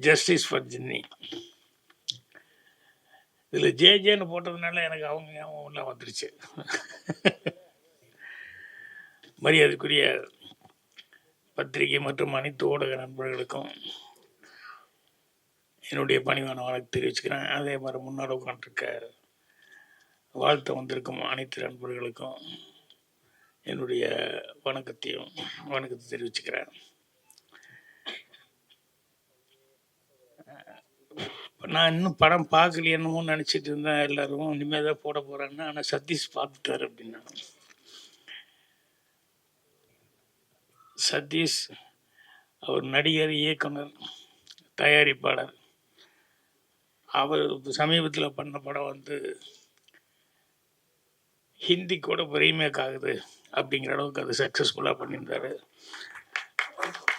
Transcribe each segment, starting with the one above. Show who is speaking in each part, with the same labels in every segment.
Speaker 1: Justice for ஜின்னி. இதில் ஜேஜேன்னு போட்டதுனால எனக்கு அவங்க ஞாபகம் எல்லாம் வந்துருச்சு. மரியாதைக்குரிய பத்திரிகை மற்றும் அனைத்து ஊடக நண்பர்களுக்கும் என்னுடைய பணிவான வழக்கு தெரிவிச்சுக்கிறேன். அதே மாதிரி முன்னாடி உட்காந்துருக்க வாழ்த்து வந்திருக்கும் அனைத்து நண்பர்களுக்கும் என்னுடைய வணக்கத்தை தெரிவிச்சுக்கிறேன். நான் இன்னும் படம் பார்க்கலையேன்னு நினச்சிட்டு இருந்தேன். எல்லோரும் இனிமேல் தான் போட போகிறான்னு. ஆனால் சதீஷ் பார்த்துட்டார் அப்படின்னா. சதீஷ் அவர் நடிகர், இயக்குனர், தயாரிப்பாளர். அவர் சமீபத்தில் பண்ண படம் ஹிந்தி கூட இப்போ ரீமேக் ஆகுது அப்படிங்கிற அளவுக்கு அது சக்ஸஸ்ஃபுல்லாக பண்ணியிருந்தார்.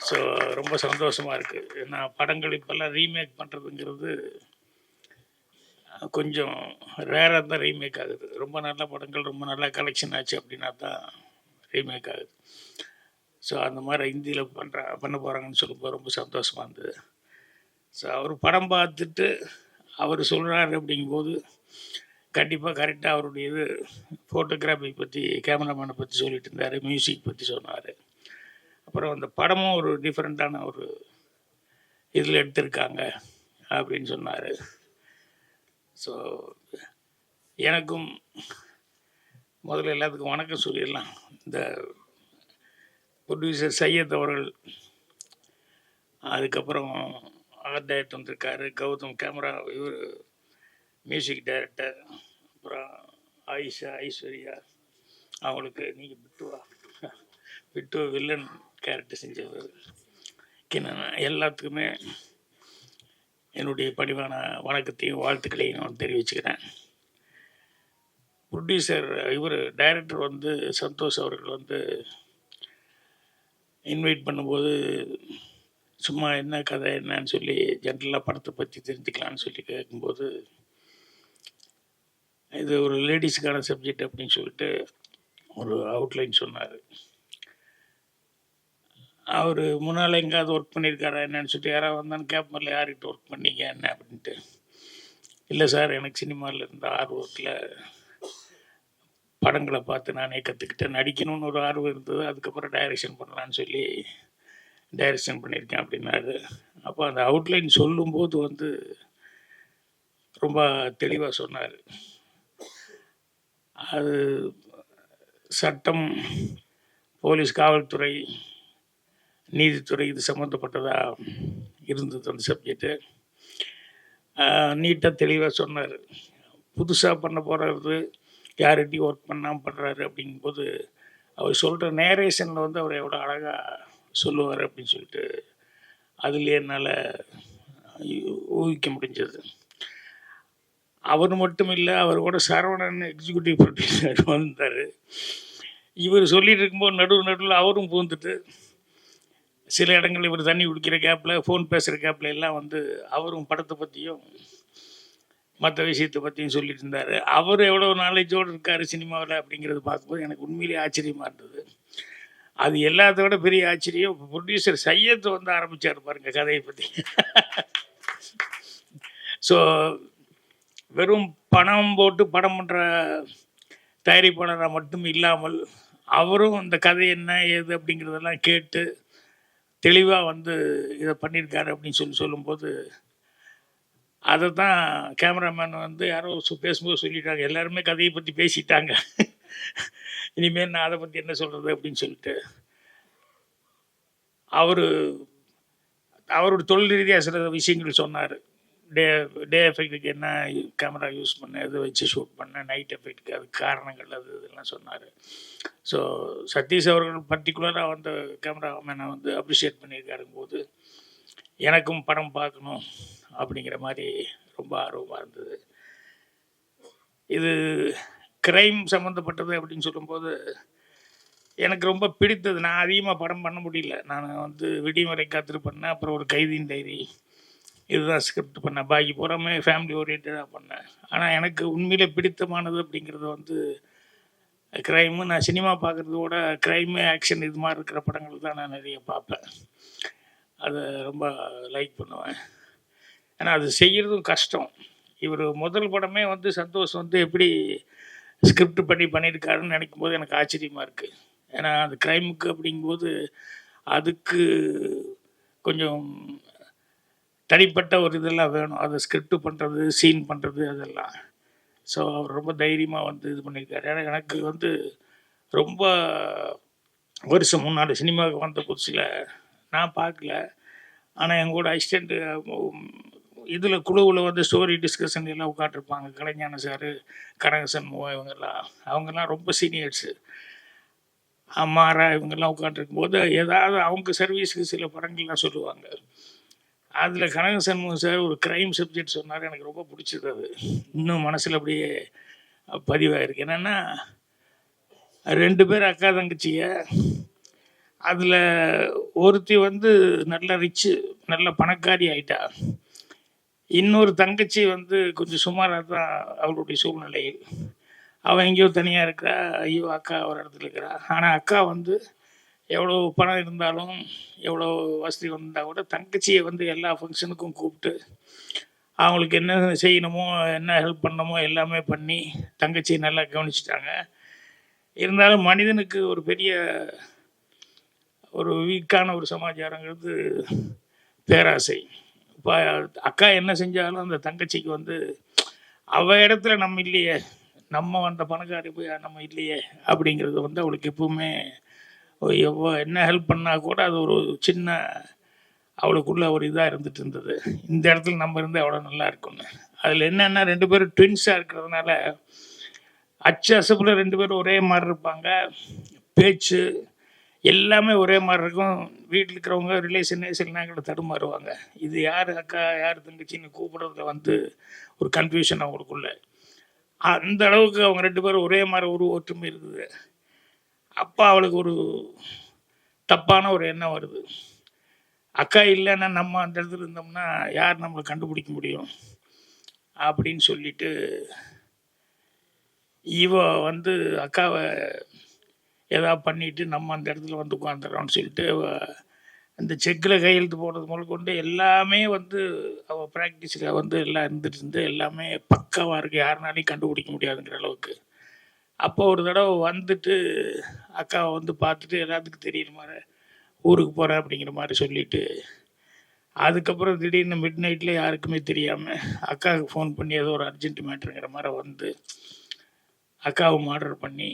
Speaker 1: ஸோ ரொம்ப சந்தோஷமாக இருக்குது. நான் படங்கள் இப்போல்லாம் ரீமேக் பண்ணுறதுங்கிறது கொஞ்சம் ரேராக தான் ரீமேக் ஆகுது. ரொம்ப நல்ல படங்கள் ரொம்ப நல்லா கலெக்ஷன் ஆச்சு அப்படின்னா தான் ரீமேக் ஆகுது. ஸோ அந்த மாதிரி ஹிந்தியில் பண்ண போகிறாங்கன்னு சொல்லும்போது ரொம்ப சந்தோஷமாக இருந்தது. ஸோ அவர் படம் பார்த்துட்டு அவர் சொல்கிறாரு அப்படிங்கும்போது கண்டிப்பாக கரெக்டாக அவருடைய ஃபோட்டோகிராஃபி பற்றி, கேமராமேனை பற்றி சொல்லிட்டு இருந்தார், மியூசிக் பற்றி சொன்னார். அப்புறம் அந்த படமும் ஒரு டிஃப்ரெண்ட்டான ஒரு இதில் எடுத்திருக்காங்க அப்படின்னு சொன்னார். ஸோ எனக்கும் முதல்ல எல்லாத்துக்கும் வணக்கம் சொல்லிடலாம். இந்த ப்ரொடியூசர் சையத் அவர்கள், அதுக்கப்புறம் ஆர்ட் டைரக்டர் வந்திருக்காரு கௌதம், கேமரா இவர் மியூசிக் டைரக்டர், அப்புறம் ஐஸ்வர்யா அவங்களுக்கு நீங்கள் விட்டு வில்லன் கேரக்டர் செஞ்சவர், எல்லாத்துக்குமே என்னுடைய பணிவான வணக்கத்தையும் வாழ்த்துக்களையும் நான் தெரிவிச்சுக்கிறேன். ப்ரொடியூசர் டைரக்டர் சந்தோஷ் அவர்கள் இன்வைட் பண்ணும்போது சும்மா என்ன கதை என்னன்னு சொல்லி ஜென்ரலாக படத்தை பற்றி தெரிஞ்சுக்கலான்னு சொல்லி கேட்கும்போது, இது ஒரு லேடிஸுக்கான சப்ஜெக்ட் அப்படின்னு சொல்லிட்டு ஒரு அவுட்லைன் சொன்னார். அவர் முன்னால் எங்கேயாவது ஒர்க் பண்ணியிருக்காரா என்னன்னு சொல்லிட்டு யாராவது வந்தான்னு கேட்பதில்ல, யார்கிட்ட ஒர்க் பண்ணீங்க என்ன அப்படின்ட்டு. இல்லை சார், எனக்கு சினிமாவில் இருந்த ஆர்வத்தில் படங்களை பார்த்து நானே கற்றுக்கிட்டேன், நடிக்கணும்னு ஒரு ஆர்வம் இருந்தது, அதுக்கப்புறம் டைரக்ஷன் பண்ணலான்னு சொல்லி டைரக்ஷன் பண்ணியிருக்கேன் அப்படின்னாரு. அப்போ அந்த அவுட்லைன் சொல்லும்போது ரொம்ப தெளிவாக சொன்னார். அது சட்டம், போலீஸ், காவல்துறை, நீதித்துறை இது சம்மந்தப்பட்டதாக இருந்தது அந்த சப்ஜெக்டு. நீட்டாக தெளிவாக சொன்னார். புதுசாக பண்ண போகிறது, யார்கிட்டையும் ஒர்க் பண்ணாமல் பண்ணுறாரு அப்படிங்கும்போது அவர் சொல்கிற நேரேஷனில் அவர் எவ்வளோ அழகாக சொல்லுவார் அப்படின்னு சொல்லிட்டு அதுலேயே என்னால் ஊகிக்க முடிஞ்சது. அவர் மட்டும் இல்லை, அவர் கூட சரவணன் எக்ஸிக்யூட்டிவ் ப்ரொடியூசர் வந்தார். இவர் சொல்லிட்டு இருக்கும்போது நடுவில் அவரும் பூந்துட்டு சில இடங்கள் இவர் தண்ணி குடிக்கிற கேப்பில், ஃபோன் பேசுகிற கேப்பில் எல்லாம் அவரும் படத்தை பற்றியும் மற்ற விஷயத்தை பற்றியும் சொல்லிட்டு இருந்தார். அவர் எவ்வளோ நாலேஜோடு இருக்கார் சினிமாவில் அப்படிங்கிறது பார்க்கும்போது எனக்கு உண்மையிலேயே ஆச்சரியமாக இருந்தது. அது எல்லாத்த விட பெரிய ஆச்சரியம் ப்ரொடியூசர் சையத் ஆரம்பித்தார் பாருங்க கதையை பற்றி. ஸோ வெறும் பணம் போட்டு படம் பண்ணுற தயாரிப்பாளராக மட்டும் இல்லாமல் அவரும் இந்த கதை என்ன ஏது அப்படிங்கிறதெல்லாம் கேட்டு தெளிவாக இதை பண்ணியிருக்காரு அப்படின்னு சொல்லும்போது அதை தான் கேமராமேன் யாரோ பேசும்போது சொல்லிட்டாங்க, எல்லாருமே கதையை பற்றி பேசிட்டாங்க, இனிமேல் நான் அதை பற்றி என்ன சொல்கிறது அப்படின்னு சொல்லிட்டு அவரோட தொழில் ரீதியாக சில விஷயங்கள் சொன்னார். டே எஃபெக்ட்டுக்கு என்ன கேமரா யூஸ் பண்ண, எதை வச்சு ஷூட் பண்ண, நைட் எஃபெக்ட்டுக்கு அதுக்கு காரணங்கள் இதெல்லாம் சொன்னார். ஸோ சதீஷ் அவர்கள் பர்டிகுலராக கேமராமேனை அப்ரிஷியேட் பண்ணியிருக்காருங்க போது எனக்கும் படம் பார்க்கணும் அப்படிங்கிற மாதிரி ரொம்ப ஆர்வமாக இருந்தது. இது க்ரைம் சம்மந்தப்பட்டது அப்படின்னு சொல்லும்போது எனக்கு ரொம்ப பிடித்தது. நான் அதிகமாக படம் பண்ண முடியல. நான் விடிமுறை காத்திரு பண்ணேன், அப்புறம் ஒரு கைதியின் டைரி, இதுதான் ஸ்கிரிப்ட் பண்ணேன். பாக்கி பூராமே ஃபேமிலி ஓரியன்டாக பண்ணேன். ஆனால் எனக்கு உண்மையிலே பிடித்தமானது அப்படிங்கிறது க்ரைமு. நான் சினிமா பார்க்குறதோட க்ரைமு, ஆக்ஷன் இது மாதிரி இருக்கிற படங்கள் தான் நான் நிறைய பார்ப்பேன். அதை ரொம்ப லைக் பண்ணுவேன். ஏன்னா அது செய்கிறதும் கஷ்டம். இவர் முதல் படமே வந்து சந்தோஷ் வந்து எப்படி ஸ்கிரிப்ட் பண்ணியிருக்காருன்னு நினைக்கும் போது எனக்கு ஆச்சரியமாக இருக்குது. ஏன்னா அது க்ரைமுக்கு அப்படிங்கும்போது அதுக்கு கொஞ்சம் தனிப்பட்ட ஒரு இதெல்லாம் வேணும். அதை ஸ்கிரிப்ட் பண்ணுறது, சீன் பண்ணுறது அதெல்லாம். ஸோ அவர் ரொம்ப தைரியமாக வந்து இது பண்ணியிருக்காரு. ஏன்னா எனக்கு வந்து ரொம்ப வருஷம் முன்னாடி சினிமாவுக்கு வந்த புதுசில் நான் பார்க்கல. ஆனால் எங்கூட அசிஸ்டண்ட்டு இதில் குழுவில் வந்து ஸ்டோரி டிஸ்கஷன் எல்லாம் உட்காந்துருப்பாங்க. கலைஞான சார், கனகசண்முகம் இவங்கெல்லாம். அவங்கெல்லாம் ரொம்ப சீனியர்ஸு. அம்மாரா இவங்கெல்லாம் உட்காந்துருக்கும்போது ஏதாவது அவங்க சர்வீஸுக்கு சில படங்கள்லாம் சொல்லுவாங்க. அதில் கனகசண்முகம் சார் ஒரு க்ரைம் சப்ஜெக்ட் சொன்னார். எனக்கு ரொம்ப பிடிச்சது அது. இன்னும் மனசில் அப்படியே பதிவாயிருக்கு. என்னென்னா 2 பேர் அக்கா தங்கச்சிங்க. அதில் ஒருத்தி வந்து நல்ல ரிச்சு, நல்ல பணக்காரி ஆயிட்டா. இன்னொரு தங்கச்சி வந்து கொஞ்சம் சுமாராக தான் அவளுடைய சூழ்நிலையில். அவள் எங்கேயோ தனியாக இருக்கிறா. ஐயோ அக்கா ஒரு இடத்துல இருக்கிறா. ஆனால் அக்கா வந்து எவ்வளோ பணம் இருந்தாலும், எவ்வளோ வசதி வந்தால் கூட தங்கச்சியை வந்து எல்லா ஃபங்க்ஷனுக்கும் கூப்பிட்டு அவங்களுக்கு என்ன செய்யணுமோ, என்ன ஹெல்ப் பண்ணணுமோ எல்லாமே பண்ணி தங்கச்சியை நல்லா கவனிச்சிட்டாங்க. இருந்தாலும் மனிதனுக்கு ஒரு பெரிய ஒரு வீக்கான ஒரு சமாச்சாரங்கிறது பேராசை. இப்போ அக்கா என்ன செஞ்சாலும் அந்த தங்கச்சிக்கு வந்து அவள் இடத்துல நம்ம இல்லையே, நம்ம வந்த பணக்காரி போய் நம்ம இல்லையே அப்படிங்கிறது வந்து அவளுக்கு எப்பவுமே என்ன ஹெல்ப் பண்ணால் கூட அது ஒரு சின்ன அவளுக்குள்ள ஒரு இதாக இருந்துட்டு இருந்தது. இந்த இடத்துல நம்ம இருந்து அவ்வளோ நல்லா இருக்கும்னு. அதில் என்னென்னா 2 பேரும் ட்வின்ஸாக இருக்கிறதுனால அசப்பில் 2 பேரும் ஒரே மாதிரி இருப்பாங்க. பேச்சு எல்லாமே ஒரே மாதிரி இருக்கும். வீட்டில் இருக்கிறவங்க ரிலேஷனே சில நேரங்களில் தடுமாறுவாங்க. இது யார் அக்கா யார் தங்கச்சின்னு கூப்பிடுறதுல வந்து ஒரு கன்ஃபியூஷன் அவங்களுக்குள்ள. அந்த அளவுக்கு அவங்க 2 பேரும் ஒரே மாதிரி ஒரு ஒற்றுமை இருக்குது. அப்போ அவளுக்கு ஒரு தப்பான ஒரு எண்ணம் வருது. அக்கா இல்லைன்னா நம்ம அந்த இடத்துல இருந்தோம்னா யார் நம்மளை கண்டுபிடிக்க முடியும் அப்படின்னு சொல்லிட்டு இவ வந்து அக்காவை ஏதாவது பண்ணிவிட்டு நம்ம அந்த இடத்துல வந்து உட்காந்துடுறோம்னு சொல்லிட்டு அந்த செக்கில் கையெழுத்து போடுறது முதல் கொண்டு எல்லாமே வந்து அவள் ப்ராக்டிஸில் வந்து எல்லாம் இருந்துட்டு எல்லாமே பக்காவாக இருக்குது. யாருனாலையும் கண்டுபிடிக்க முடியாதுங்கிற அளவுக்கு. அப்போ ஒரு தடவை வந்துட்டு அக்காவை வந்து பார்த்துட்டு எல்லாத்துக்கும் தெரியுற மாதிரி ஊருக்கு போகிறேன் அப்படிங்கிற மாதிரி சொல்லிவிட்டு அதுக்கப்புறம் திடீர்னு மிட் நைட்டில் யாருக்குமே தெரியாமல் அக்காவுக்கு ஃபோன் பண்ணி ஏதோ ஒரு அர்ஜென்ட் மேட்ருங்கிற மாதிரி வந்து அக்காவை மர்டர் பண்ணி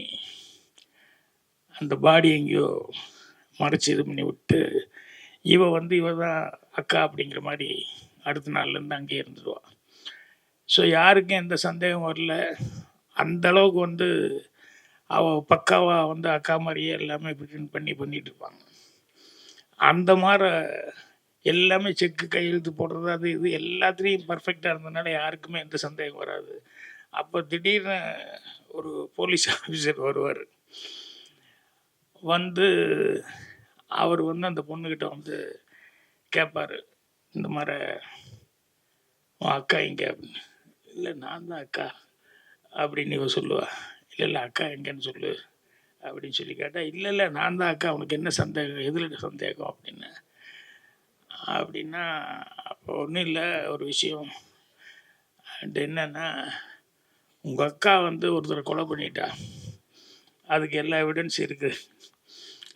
Speaker 1: அந்த பாடி எங்கேயோ மறைச்சி இது பண்ணி விட்டு இவ வந்து இவ தான் அக்கா அப்படிங்கிற மாதிரி அடுத்த நாள்லேருந்து அங்கேயே இருந்துடுவாள். ஸோ யாருக்கும் எந்த சந்தேகம் வரல. அந்த அளவுக்கு வந்து அவள் பக்காவாக வந்து அக்கா மாதிரியே எல்லாமே பிரிண்ட் பண்ணிட்டு இருப்பாங்க. அந்த மாதிரி எல்லாமே செக்கு கையெழுத்து போடுறது அது இது எல்லாத்துலேயும் பர்ஃபெக்டாக இருந்ததுனால யாருக்குமே எந்த சந்தேகம் வராது. அப்போ திடீர்னு ஒரு போலீஸ் ஆஃபீஸர் வருவார். வந்து அவர் வந்து அந்த பொண்ணுக்கிட்ட வந்து கேட்பார், இந்த மாதிரி உன் அக்கா எங்கே அப்படின்னு. இல்லை நான் தான் அக்கா அப்படின்னு இவ சொல்லுவா. இல்லை அக்கா எங்கேன்னு சொல்லு அப்படின்னு சொல்லி கேட்டால் இல்லை நான் தான் அக்கா, உனக்கு என்ன சந்தேகம், எதில் சந்தேகம் அப்படின்னு. அப்படின்னா அப்போ ஒன்றும் இல்லை, ஒரு விஷயம் என்னன்னா உங்கள் அக்கா வந்து ஒருத்தரை கொலை பண்ணிட்டா, அதுக்கு எல்லா எவிடன்ஸ் இருக்குது.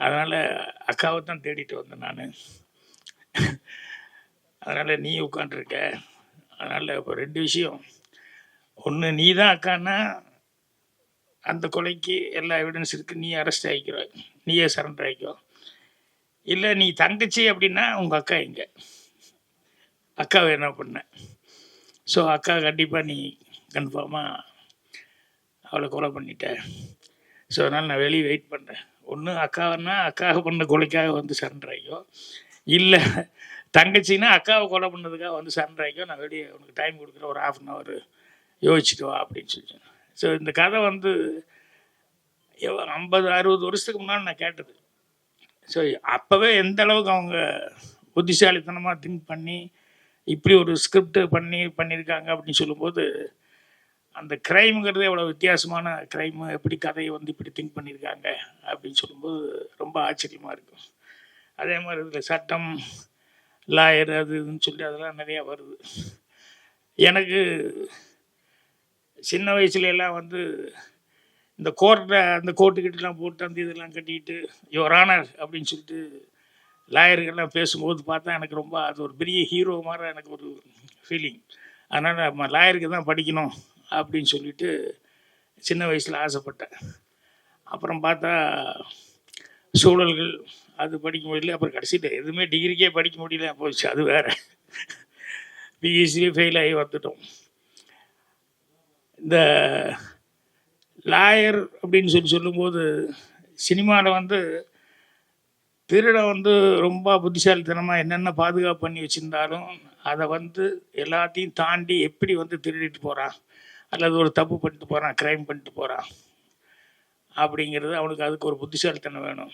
Speaker 1: அதனால் அக்காவை தான் தேடிட்டு வந்தேன் நான். அதனால் நீ உட்காண்ட்ருக்க. அதனால் இப்போ 2 விஷயம். ஒன்று, நீ தான் அக்கான்னா அந்த கொலைக்கு எல்லா எவிடன்ஸ் இருக்குது, நீ அரெஸ்ட் ஆகிக்கிற, நீயே சரண்டர் ஆகிக்கோ. இல்லை நீ தங்கச்சி அப்படின்னா உங்கள் அக்கா எங்கே, அக்காவை என்ன பண்ண. ஸோ அக்கா கண்டிப்பாக நீ கன்ஃபார்மாக அவளை கொலை பண்ணிட்ட. ஸோ அதனால் நான் வெளியே வெயிட் பண்ணுறேன். ஒன்று அக்காவன்னா அக்காவை பண்ண கொலைக்காக வந்து சரண்டர் ஆகிக்கோ, இல்லை தங்கச்சின்னா அக்காவை கொலை பண்ணதுக்காக வந்து சரண்டர் ஆகிக்கோ. நான் வெளியே உனக்கு டைம் கொடுக்குறேன், ஒரு 1/2 hour யோசிச்சுட்டு வா அப்படின்னு சொல்லி. ஸோ இந்த கதை வந்து 50-60 வருஷத்துக்கு முன்னாடி நான் கேட்டது. ஸோ அப்போவே எந்த அளவுக்கு அவங்க புத்திசாலித்தனமாக திங்க் பண்ணி இப்படி ஒரு ஸ்கிரிப்ட் பண்ணியிருக்காங்க அப்படின்னு சொல்லும்போது, அந்த க்ரைமுங்கிறது எவ்வளோ வித்தியாசமான க்ரைமு, எப்படி கதையை வந்து இப்படி திங்க் பண்ணியிருக்காங்க அப்படின்னு சொல்லும்போது ரொம்ப ஆச்சரியமாக இருக்கும். அதே மாதிரி இதில் சட்டம், லாயர் அது இதுன்னு சொல்லி அதெல்லாம் நிறையா வருது. எனக்கு சின்ன வயசுல எல்லாம் வந்து இந்த அந்த கோட்டுக்கிட்டலாம் போட்டு அந்த இதெல்லாம் கட்டிக்கிட்டு யுவர் ஆனர் அப்படின்னு சொல்லிட்டு லாயர்கள்லாம் பேசும்போது பார்த்தா எனக்கு ரொம்ப அது ஒரு பெரிய ஹீரோ மாதிரி எனக்கு ஒரு ஃபீலிங். அதனால் நம்ம லாயருக்கு தான் படிக்கணும் அப்படின்னு சொல்லிட்டு சின்ன வயசில் ஆசைப்பட்டேன். அப்புறம் பார்த்தா சூழல்கள் அது படிக்க முடியல. அப்புறம் கடைசியில் எதுவுமே டிகிரிக்கே படிக்க முடியல போச்சு. அது வேறு பிஎஸ்சியே ஃபெயில் ஆகி வந்துட்டோம். இந்த லாயர் அப்படின்னு சொல்லும்போது சினிமாவில் வந்து திருடன் வந்து ரொம்ப புத்திசாலித்தனமாக என்னென்ன பாதுகாப்பு பண்ணி வச்சுருந்தாலும் அதை வந்து எல்லாத்தையும் தாண்டி எப்படி வந்து திருடிட்டு போகிறான் அல்லது ஒரு தப்பு பண்ணிட்டு போகிறான், க்ரைம் பண்ணிட்டு போகிறான் அப்படிங்கிறது அவனுக்கு அதுக்கு ஒரு புத்திசாலித்தனம் வேணும்.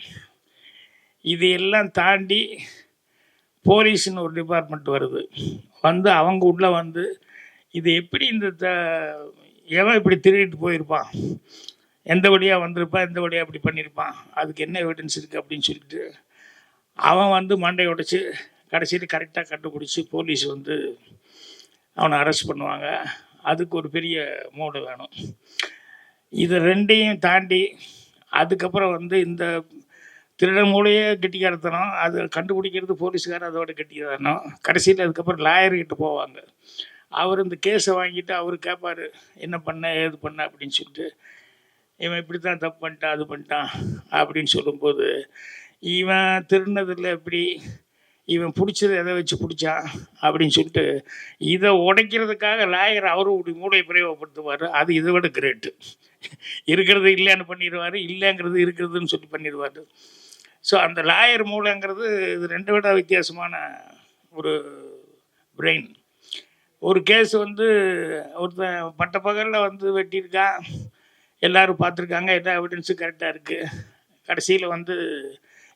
Speaker 1: இதையெல்லாம் தாண்டி போலீஸ்னு ஒரு டிபார்ட்மெண்ட் வருது. வந்து அவங்க உள்ளே வந்து இது எப்படி இந்த எவன் இப்படி திருடிட்டு போயிருப்பான், எந்த வழியாக வந்திருப்பான், எந்த வழியாக அப்படி பண்ணியிருப்பான், அதுக்கு என்ன எவிடன்ஸ் இருக்குது அப்படின்னு சொல்லிட்டு அவன் வந்து மண்டை உடைச்சி கடைசியில் கரெக்டாக கண்டுபிடிச்சி போலீஸ் வந்து அவனை அரெஸ்ட் பண்ணுவாங்க. அதுக்கு ஒரு பெரிய மூளை வேணும். இது ரெண்டையும் தாண்டி அதுக்கப்புறம் வந்து இந்த திருடன் மூளையே கெட்டிக்காரத்தனம், அது கண்டுபிடிக்கிறது போலீஸுக்காரர் அதோட கெட்டிக்காரத்தனம். கடைசியில் அதுக்கப்புறம் லாயர்கிட்ட போவாங்க. அவர் இந்த கேஸை வாங்கிட்டு அவர் கேட்பார், என்ன பண்ண ஏது பண்ண அப்படின்னு சொல்லிட்டு. இவன் இப்படி தான் தப்பு பண்ணிட்டான், அது பண்ணிட்டான் அப்படின்னு சொல்லும்போது இவன் திருடினதில் எப்படி, இவன் பிடிச்சது எதை வச்சு பிடிச்சான் அப்படின்னு சொல்லிட்டு இதை உடைக்கிறதுக்காக லாயர் அவரு மூளையை பிரயோகப்படுத்துவார். அது இதை விட கிரேட்டு. இருக்கிறது இல்லைன்னு பண்ணிடுவார், இல்லைங்கிறது இருக்கிறதுன்னு சொல்லி பண்ணிடுவார். ஸோ அந்த லாயர் மூளைங்கிறது இது ரெண்டு விட வித்தியாசமான ஒரு பிரெயின். ஒரு கேஸ் வந்து ஒருத்தன் பட்ட பகலில் வந்து வெட்டியிருக்கான், எல்லோரும் பார்த்துருக்காங்க, எல்லா எவிடன்ஸும் கரெக்டாக இருக்குது. கடைசியில் வந்து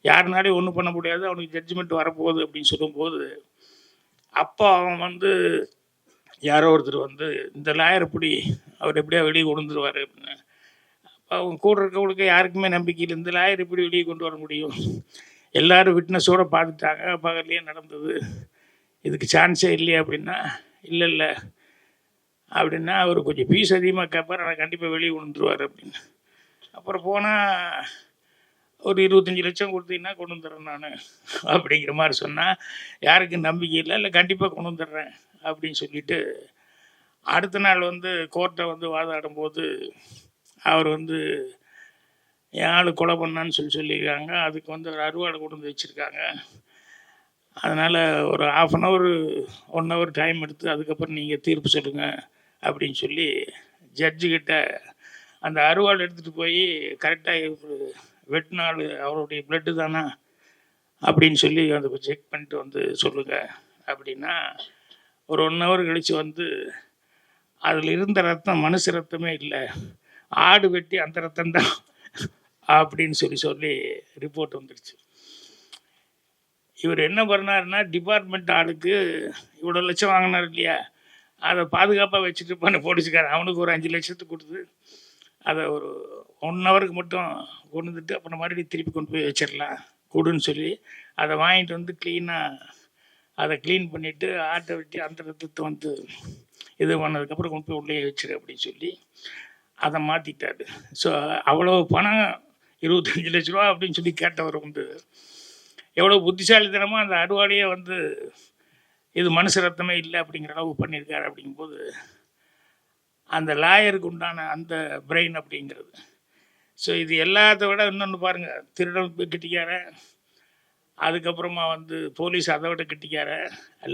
Speaker 1: யாருனாலையும் ஒன்றும் பண்ண முடியாது, அவனுக்கு ஜட்ஜ்மெண்ட் வரப்போகுது அப்படின்னு சொல்லும்போது அப்போ அவன் வந்து யாரோ ஒருத்தர் வந்து இந்த லாயர் இப்படி அவர் எப்படியா வெளியே கொண்டு வந்துடுவார் அப்படின்னு. அப்போ அவங்க கூட இருக்கவங்களுக்கு யாருக்குமே நம்பிக்கை இல்லை, இந்த லாயர் இப்படி வெளியே கொண்டு வர முடியும், எல்லோரும் விட்னஸோடு பார்த்துட்டாங்க, பகல்லையே நடந்தது, இதுக்கு சான்ஸே இல்லையா அப்படின்னா இல்லை அப்படின்னா அவர் கொஞ்சம் ஃபீஸ் அதிகமாக கேட்பார், ஆனால் கண்டிப்பாக வெளியே கொண்டு வந்துடுவார் அப்படின்னு. அப்புறம் போனால் ஒரு 25 லட்சம் கொடுத்தீங்கன்னா கொண்டு வந்துடுறேன் நான் அப்படிங்கிற மாதிரி சொன்னால் யாருக்கும் நம்பிக்கை இல்லை கண்டிப்பாக கொண்டு வந்துடுறேன் அப்படின்னு சொல்லிட்டு அடுத்த நாள் வந்து கோர்ட்டை வந்து வாதாடும்போது அவர் வந்து என் ஆள் கொலை பண்ணான்னு சொல்லியிருக்காங்க. அதுக்கு வந்து ஒரு அறுவாடை கொண்டு வந்து வச்சுருக்காங்க. அதனால் ஒரு 1/2 hour 1 hour டைம் எடுத்து அதுக்கப்புறம் நீங்கள் தீர்ப்பு சொல்லுங்கள் அப்படின்னு சொல்லி ஜட்ஜுக்கிட்ட அந்த அறுவாள் எடுத்துகிட்டு போய் கரெக்டாக வெட்டினாள் அவருடைய பிளட்டு தானா அப்படின்னு சொல்லி அதை செக் பண்ணிட்டு வந்து சொல்லுங்கள் அப்படின்னா ஒரு 1 hour கழித்து வந்து அதில் இருந்த ரத்தம் மனுஷ ரத்தமே இல்லை, ஆடு வெட்டி அந்த ரத்தம் தான் அப்படின்னு சொல்லி ரிப்போர்ட் வந்துடுச்சு. இவர் என்ன பண்ணாருன்னா டிபார்ட்மெண்ட் ஆளுக்கு இவ்வளோ லட்சம் வாங்கினார் இல்லையா, அதை பாதுகாப்பாக வச்சுட்டு பண்ண போலீஸ்காரன் அவனுக்கு ஒரு 5 லட்சத்துக்கு கொடுத்து அதை ஒரு 1 hour மட்டும் கொண்டு வந்துட்டு அப்புறம் மறுபடியும் திருப்பி கொண்டு போய் வச்சிடலாம் கொடுன்னு சொல்லி அதை வாங்கிட்டு வந்து க்ளீனாக அதை க்ளீன் பண்ணிவிட்டு ஆட்டை வெட்டி அந்த ரத்தத்தை வந்து இது பண்ணதுக்கப்புறம் கொண்டு போய் உள்ளே வச்சிரு அப்படின்னு சொல்லி அதை மாற்றிட்டாரு. ஸோ அவ்வளோ பணம் 25 லட்ச ரூபா அப்படின்னு சொல்லி கேட்டவர் வந்து எவ்வளோ புத்திசாலித்தனமாக அந்த அறுவாடையே வந்து இது மனுஷ ரத்தமே இல்லை அப்படிங்கிற அளவுக்கு பண்ணியிருக்காரு. அப்படிங்கும்போது அந்த லாயருக்கு உண்டான அந்த பிரெயின் அப்படிங்கிறது. ஸோ இது எல்லாத்த விட இன்னொன்று பாருங்கள், திருடன் கெட்டிக்காரன், அதுக்கப்புறமா வந்து போலீஸ் அதை விட கெட்டிக்காரன்,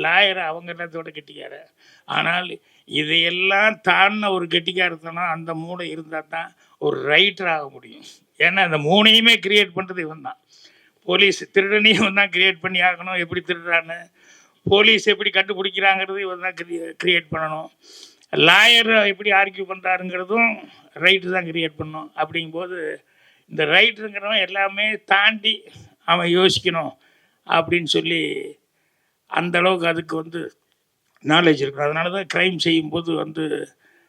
Speaker 1: லாயரை அவங்க எல்லாத்தோட கெட்டிக்காரன். ஆனால் இதையெல்லாம் தாண்டின ஒரு கெட்டிக்காரத்தனம் அந்த மூளை இருந்தால் தான் ஒரு ரைட்டர் ஆக முடியும். ஏன்னா அந்த மூணையுமே கிரியேட் பண்ணுறது இவன் தான். போலீஸ் திருடனையும் தான் கிரியேட் பண்ணி ஆகணும், எப்படி திருடுறான்னு, போலீஸ் எப்படி கண்டுபிடிக்கிறாங்கிறது இவன் தான் கிரியேட் பண்ணணும், லாயர் எப்படி ஆர்கியூ பண்ணுறாருங்கிறதும் ரைட்டு தான் கிரியேட் பண்ணணும். அப்படிங்கும்போது இந்த ரைட்டருங்கிறவன் எல்லாமே தாண்டி அவன் யோசிக்கணும் அப்படின்னு சொல்லி அந்தளவுக்கு அதுக்கு வந்து நாலேஜ் இருக்கணும். அதனால தான் க்ரைம் செய்யும்போது வந்து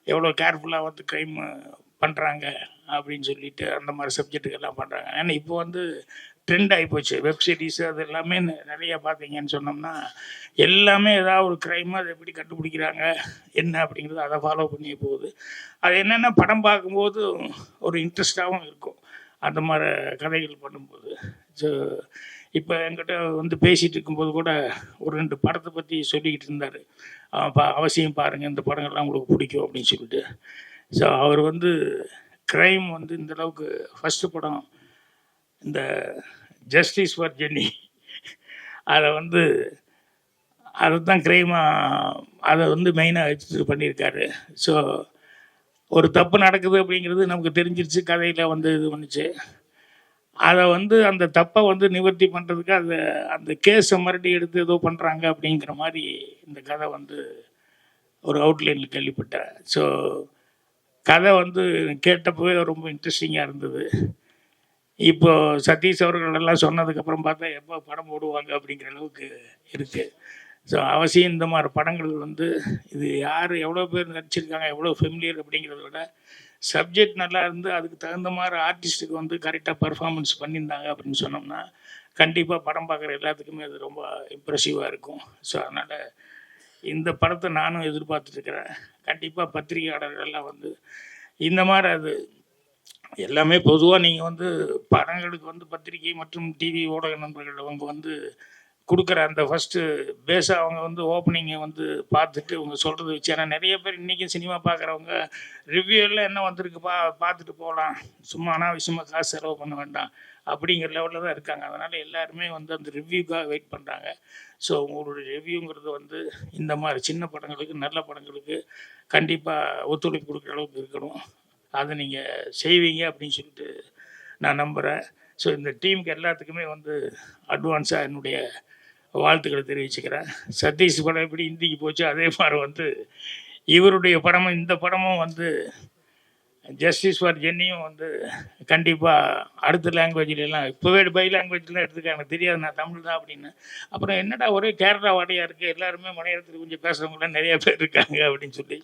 Speaker 1: எவ்வளோ கேர்ஃபுல்லாக வந்து க்ரைம் பண்ணுறாங்க அப்படின்னு சொல்லிட்டு அந்த மாதிரி சப்ஜெக்ட்டுக்கெல்லாம் பண்ணுறாங்க. ஏன்னா இப்போ வந்து ட்ரெண்ட் ஆகிப்போச்சு. வெப் சீரிஸ் அது எல்லாமே நிறையா பார்த்தீங்கன்னு சொன்னோம்னா எல்லாமே ஏதாவது ஒரு க்ரைம் அதை எப்படி கண்டுபிடிக்கிறாங்க என்ன அப்படிங்கிறது அதை ஃபாலோ பண்ணி போகுது. அது என்னென்னா படம் பார்க்கும்போது ஒரு இன்ட்ரெஸ்டாகவும் இருக்கும் அந்த மாதிரி கதைகள் பண்ணும்போது. ஸோ இப்போ என்கிட்ட வந்து பேசிகிட்டு இருக்கும்போது கூட ஒரு 2 படத்தை பற்றி சொல்லிக்கிட்டு இருந்தார். அவசியம் பாருங்கள், இந்த படங்கள்லாம் உங்களுக்கு பிடிக்கும் அப்படின்னு சொல்லிட்டு. ஸோ அவர் வந்து க்ரைம் வந்து இந்தளவுக்கு ஃபஸ்ட்டு படம் இந்த ஜஸ்டிஸ் ஃபார் ஜென்னி அதை வந்து அதுதான் க்ரைமாக அதை வந்து மெயினாக வச்சு பண்ணியிருக்காரு. ஸோ ஒரு தப்பு நடக்குது அப்படிங்கிறது நமக்கு தெரிஞ்சிருச்சு, கதையில் வந்து இது பண்ணுச்சு. அதை வந்து அந்த தப்பை வந்து நிவர்த்தி பண்ணுறதுக்கு அந்த கேஸை மறுபடியும் எடுத்து ஏதோ பண்ணுறாங்க அப்படிங்கிற மாதிரி இந்த கதை வந்து ஒரு அவுட்லைனில் கேள்விப்பட்டேன். ஸோ கதை வந்து கேட்டப்போவே ரொம்ப இன்ட்ரெஸ்டிங்காக இருந்தது. இப்போது சதீஷ் அவர்கள் எல்லாம் சொன்னதுக்கப்புறம் பார்த்தா எப்போ படம் போடுவாங்க அப்படிங்கிற அளவுக்கு இருக்குது. ஸோ அவசியம் இந்த மாதிரி படங்கள் வந்து இது யார் எவ்வளோ பேர் நடிச்சிருக்காங்க, எவ்வளோ ஃபெமிலியர் அப்படிங்கிறத விட சப்ஜெக்ட் நல்லா இருந்து அதுக்கு தகுந்த மாதிரி ஆர்டிஸ்ட்டுக்கு வந்து கரெக்டாக பர்ஃபார்மன்ஸ் பண்ணியிருந்தாங்க அப்படின்னு சொன்னோம்னா கண்டிப்பாக படம் பார்க்குற எல்லாத்துக்குமே அது ரொம்ப இம்ப்ரெசிவாக இருக்கும். ஸோ அதனால் இந்த படத்தை நானும் எதிர்பார்த்துட்ருக்கிறேன். கண்டிப்பாக பத்திரிகையாளர்கள்லாம் வந்து இந்த மாதிரி அது எல்லாமே பொதுவாக நீங்கள் வந்து படங்களுக்கு வந்து பத்திரிகை மற்றும் டிவி ஊடக நண்பர்கள் அவங்க வந்து கொடுக்குற அந்த ஃபஸ்ட்டு பேஸாக அவங்க வந்து ஓப்பனிங்கை வந்து பார்த்துட்டு அவங்க சொல்கிறது வச்சு, ஏன்னா நிறைய பேர் இன்றைக்கும் சினிமா பார்க்குறவங்க ரிவ்யூவில் என்ன வந்திருக்கு பார்த்துட்டு போகலாம், சும்மா அனாவசியமாக காசு செலவு பண்ண வேண்டாம் அப்படிங்கிற லெவலில் தான் இருக்காங்க. அதனால் எல்லாருமே வந்து அந்த ரிவ்யூக்காக வெயிட் பண்ணுறாங்க. ஸோ உங்களுடைய ரிவ்யூங்கிறது வந்து இந்த மாதிரி சின்ன படங்களுக்கு நல்ல படங்களுக்கு கண்டிப்பாக ஒத்துழைப்பு கொடுக்குற அளவுக்கு இருக்கணும். அதை நீங்கள் செய்வீங்க அப்படின்னு சொல்லிட்டு நான் நம்புகிறேன். ஸோ இந்த டீமுக்கு எல்லாத்துக்குமே வந்து அட்வான்ஸாக என்னுடைய வாழ்த்துக்களை தெரிவிச்சுக்கிறேன். சதீஷ் படம் எப்படி ஹிந்திக்கு போச்சு அதே மாதிரி வந்து இவருடைய படமும் இந்த படமும் வந்து ஜஸ்டிஸ் ஃபார் ஜென்னியும் வந்து கண்டிப்பாக அடுத்த லாங்குவேஜ்லாம் இப்போவே பை லாங்குவேஜ்லாம் எடுத்துக்க எனக்கு தெரியாது, நான் தமிழ் தான் அப்படின்னு. அப்புறம் என்னடா ஒரே கேரளா வாடையாக இருக்குது, எல்லாருமே மலையாளத்தில் கொஞ்சம் பேசுகிறவங்களாம் நிறையா பேர் இருக்காங்க அப்படின்னு சொல்லி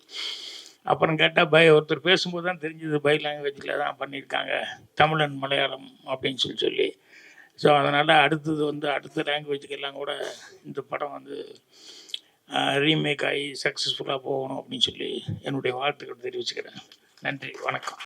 Speaker 1: அப்புறம் கேட்டால் ஒருத்தர் பேசும்போது தான் தெரிஞ்சது பை லாங்குவேஜில் தான் பண்ணியிருக்காங்க, தமிழ் அண்ட் மலையாளம் அப்படின்னு சொல்லி. ஸோ அதனால் அடுத்தது வந்து அடுத்த லாங்குவேஜுக்கெல்லாம் கூட இந்த படம் வந்து ரீமேக் ஆகி சக்ஸஸ்ஃபுல்லாக போகணும் அப்படின்னு சொல்லி என்னுடைய வாழ்த்துக்கள் தெரிவிச்சுக்கிறேன். நன்றி, வணக்கம்.